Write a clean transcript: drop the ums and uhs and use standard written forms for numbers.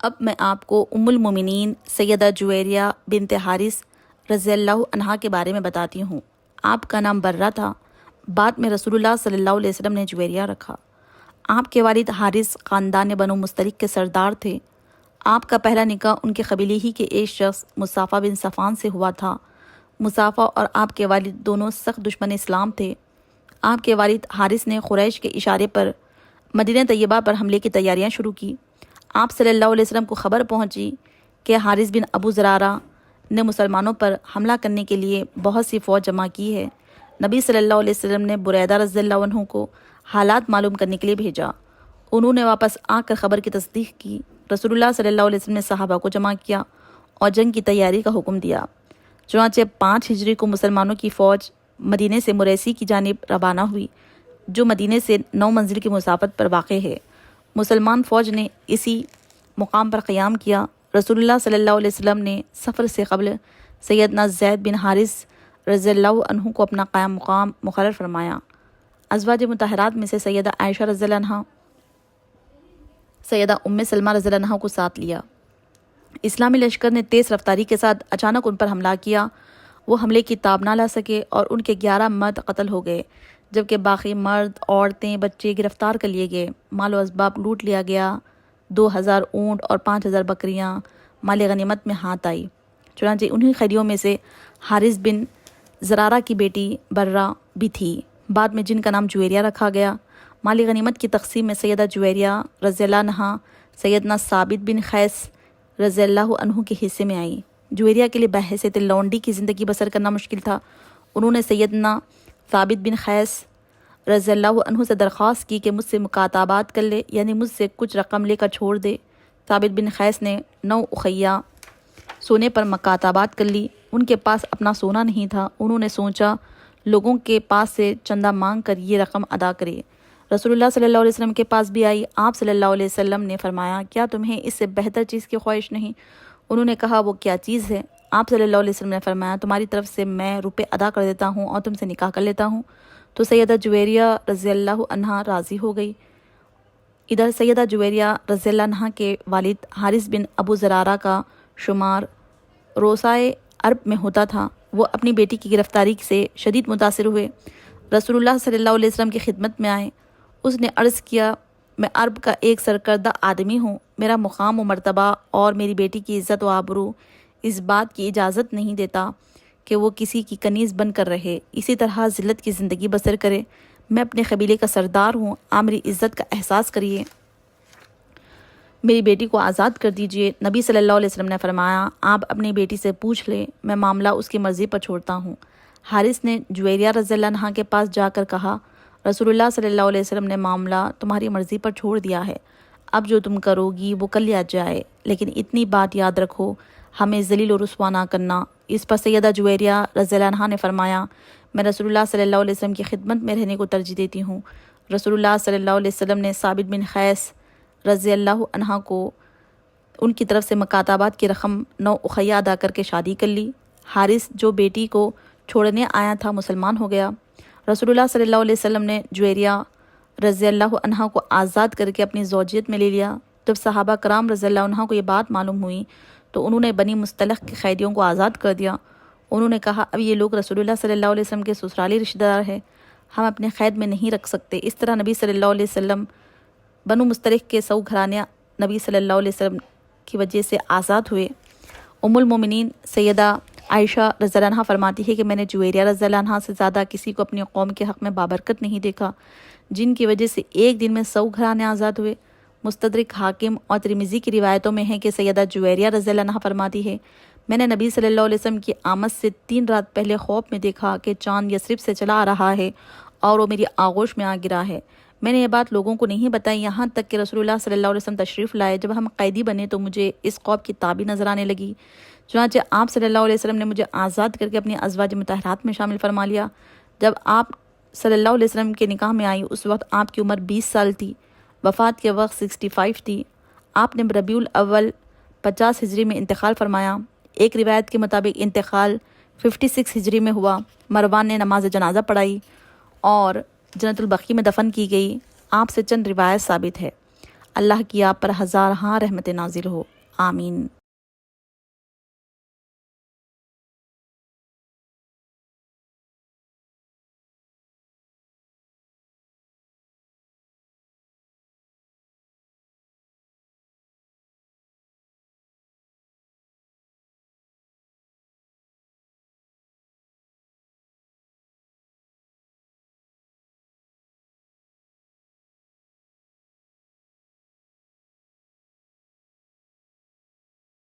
اب میں آپ کو ام المومنین سیدہ جویریہ بنت حارث رضی اللہ عنہا کے بارے میں بتاتی ہوں۔ آپ کا نام برہ تھا، بعد میں رسول اللہ صلی اللہ علیہ وسلم نے جویریہ رکھا۔ آپ کے والد حارث خاندان بنو مستلق کے سردار تھے۔ آپ کا پہلا نکاح ان کے قبیلے ہی کے ایک شخص مصافہ بن صفان سے ہوا تھا۔ مصافہ اور آپ کے والد دونوں سخت دشمن اسلام تھے۔ آپ کے والد حارث نے قریش کے اشارے پر مدینہ طیبہ پر حملے کی تیاریاں شروع کی۔ آپ صلی اللہ علیہ وسلم کو خبر پہنچی کہ حارث بن ابو زرارہ نے مسلمانوں پر حملہ کرنے کے لیے بہت سی فوج جمع کی ہے۔ نبی صلی اللہ علیہ وسلم نے بریدہ رضی اللہ عنہ کو حالات معلوم کرنے کے لیے بھیجا۔ انہوں نے واپس آ کر خبر کی تصدیق کی۔ رسول اللہ صلی اللہ علیہ وسلم نے صحابہ کو جمع کیا اور جنگ کی تیاری کا حکم دیا۔ چنانچہ 5 ہجری کو مسلمانوں کی فوج مدینے سے مریسی کی جانب روانہ ہوئی، جو مدینے سے 9 منزل کی مسافت پر واقع ہے۔ مسلمان فوج نے اسی مقام پر قیام کیا۔ رسول اللہ صلی اللہ علیہ وسلم نے سفر سے قبل سیدنا زید بن حارث رضی اللہ عنہ کو اپنا قیام مقام مقرر فرمایا۔ ازواج مطہرات میں سے سیدہ عائشہ رضی اللہ عنہ، سیدہ ام سلمہ رضی اللہ عنہ کو ساتھ لیا۔ اسلامی لشکر نے تیز رفتاری کے ساتھ اچانک ان پر حملہ کیا۔ وہ حملے کی تاب نہ لا سکے اور ان کے 11 مرد قتل ہو گئے، جبکہ باقی مرد، عورتیں، بچے گرفتار کر لیے گئے۔ مال و اسباب لوٹ لیا گیا۔ 2000 اونٹ اور 5000 بکریاں مال غنیمت میں ہاتھ آئی۔ چنانچہ انہی قیدیوں میں سے حارث بن زرارہ کی بیٹی برہ بھی تھی، بعد میں جن کا نام جویریہ رکھا گیا۔ مال غنیمت کی تقسیم میں سیدہ جویریہ رضی اللہ عنہا سیدنا ثابت بن قیس رضی اللہ عنہ کے حصے میں آئی۔ جویریہ کے لیے بحیثیت لونڈی کی زندگی بسر کرنا مشکل تھا۔ انہوں نے سیدنا ثابت بن قیس رضی اللہ عنہ سے درخواست کی کہ مجھ سے مکاتبات کر لے، یعنی مجھ سے کچھ رقم لے کر چھوڑ دے۔ ثابت بن قیس نے 9 اخیہ سونے پر مکاتبات کر لی۔ ان کے پاس اپنا سونا نہیں تھا۔ انہوں نے سوچا لوگوں کے پاس سے چندہ مانگ کر یہ رقم ادا کرے۔ رسول اللہ صلی اللہ علیہ وسلم کے پاس بھی آئی۔ آپ صلی اللہ علیہ وسلم نے فرمایا، کیا تمہیں اس سے بہتر چیز کی خواہش نہیں؟ انہوں نے کہا، وہ کیا چیز ہے؟ آپ صلی اللہ علیہ وسلم نے فرمایا، تمہاری طرف سے میں روپے ادا کر دیتا ہوں اور تم سے نکاح کر لیتا ہوں۔ تو سیدہ جویریہ رضی اللہ عنہا راضی ہو گئی۔ ادھر سیدہ جویریہ رضی اللہ عنہا کے والد حارث بن ابو زرارہ کا شمار روسائے عرب میں ہوتا تھا۔ وہ اپنی بیٹی کی گرفتاری سے شدید متاثر ہوئے، رسول اللہ صلی اللہ علیہ وسلم کی خدمت میں آئے۔ اس نے عرض کیا، میں عرب کا ایک سرکردہ آدمی ہوں۔ میرا مقام و مرتبہ اور میری بیٹی کی عزت و آبرو اس بات کی اجازت نہیں دیتا کہ وہ کسی کی کنیز بن کر رہے، اسی طرح ذلت کی زندگی بسر کرے۔ میں اپنے قبیلے کا سردار ہوں، آپ میری عزت کا احساس کریے، میری بیٹی کو آزاد کر دیجئے۔ نبی صلی اللہ علیہ وسلم نے فرمایا، آپ اپنی بیٹی سے پوچھ لیں، میں معاملہ اس کی مرضی پر چھوڑتا ہوں۔ حارث نے جویریہ رضی اللہ عنہا کے پاس جا کر کہا، رسول اللہ صلی اللہ علیہ وسلم نے معاملہ تمہاری مرضی پر چھوڑ دیا ہے، اب جو تم کرو گی وہ کر لیا جائے، لیکن اتنی بات یاد رکھو، ہمیں ذلیل و رسوا نہ کرنا۔ اس پر سیدہ جویریہ رضی اللہ عنہا نے فرمایا، میں رسول اللہ صلی اللہ علیہ وسلم کی خدمت میں رہنے کو ترجیح دیتی ہوں۔ رسول اللہ صلی اللہ علیہ وسلم نے ثابت بن قیس رضی اللہ عنہ کو ان کی طرف سے مکاتبات کی رقم 9 اخیہ ادا کر کے شادی کر لی۔ حارث جو بیٹی کو چھوڑنے آیا تھا مسلمان ہو گیا۔ رسول اللہ صلی اللہ علیہ وسلم نے جویریہ رضی اللہ عنہ کو آزاد کر کے اپنی زوجیت میں لے لیا۔ جب صحابہ کرام رضی اللہ عنہ کو یہ بات معلوم ہوئی تو انہوں نے بنی مستلق کے قیدیوں کو آزاد کر دیا۔ انہوں نے کہا، اب یہ لوگ رسول اللہ صلی اللہ علیہ وسلم کے سسرالی رشتہ دار ہیں، ہم اپنے قید میں نہیں رکھ سکتے۔ اس طرح نبی صلی اللہ علیہ وسلم بنو مستلق کے 100 گھرانے نبی صلی اللہ علیہ وسلم کی وجہ سے آزاد ہوئے۔ ام المومنین سیدہ عائشہ رضی اللہ عنہا فرماتی ہے کہ میں نے جویریہ رضی اللہ عنہا سے زیادہ کسی کو اپنی قوم کے حق میں بابرکت نہیں دیکھا، جن کی وجہ سے ایک دن میں 100 گھرانے آزاد ہوئے۔ مستدرک حاکم اور ترمذی کی روایتوں میں ہے کہ سیدہ جویریہ رضی اللہ عنہا فرماتی ہے، میں نے نبی صلی اللہ علیہ وسلم کی آمد سے 3 رات پہلے خواب میں دیکھا کہ چاند یثرب سے چلا آ رہا ہے اور وہ میری آغوش میں آ گرا ہے۔ میں نے یہ بات لوگوں کو نہیں بتائی، یہاں تک کہ رسول اللہ صلی اللہ علیہ وسلم تشریف لائے۔ جب ہم قیدی بنے تو مجھے اس خواب کی تعبیر نظر آنے لگی۔ چنانچہ آپ صلی اللہ علیہ وسلم نے مجھے آزاد کر کے اپنی ازواج مطہرات میں شامل فرما لیا۔ جب آپ صلی اللہ علیہ وسلم کے نکاح میں آئی اس وقت آپ کی عمر 20 سال تھی، وفات کے وقت 65 تھی۔ آپ نے ربیع الاول 50 ہجری میں انتقال فرمایا۔ ایک روایت کے مطابق انتقال 56 ہجری میں ہوا۔ مروان نے نماز جنازہ پڑھائی اور جنت البقیع میں دفن کی گئی۔ آپ سے چند روایت ثابت ہے۔ اللہ کی آپ پر ہزار ہاں رحمت نازل ہو، آمین۔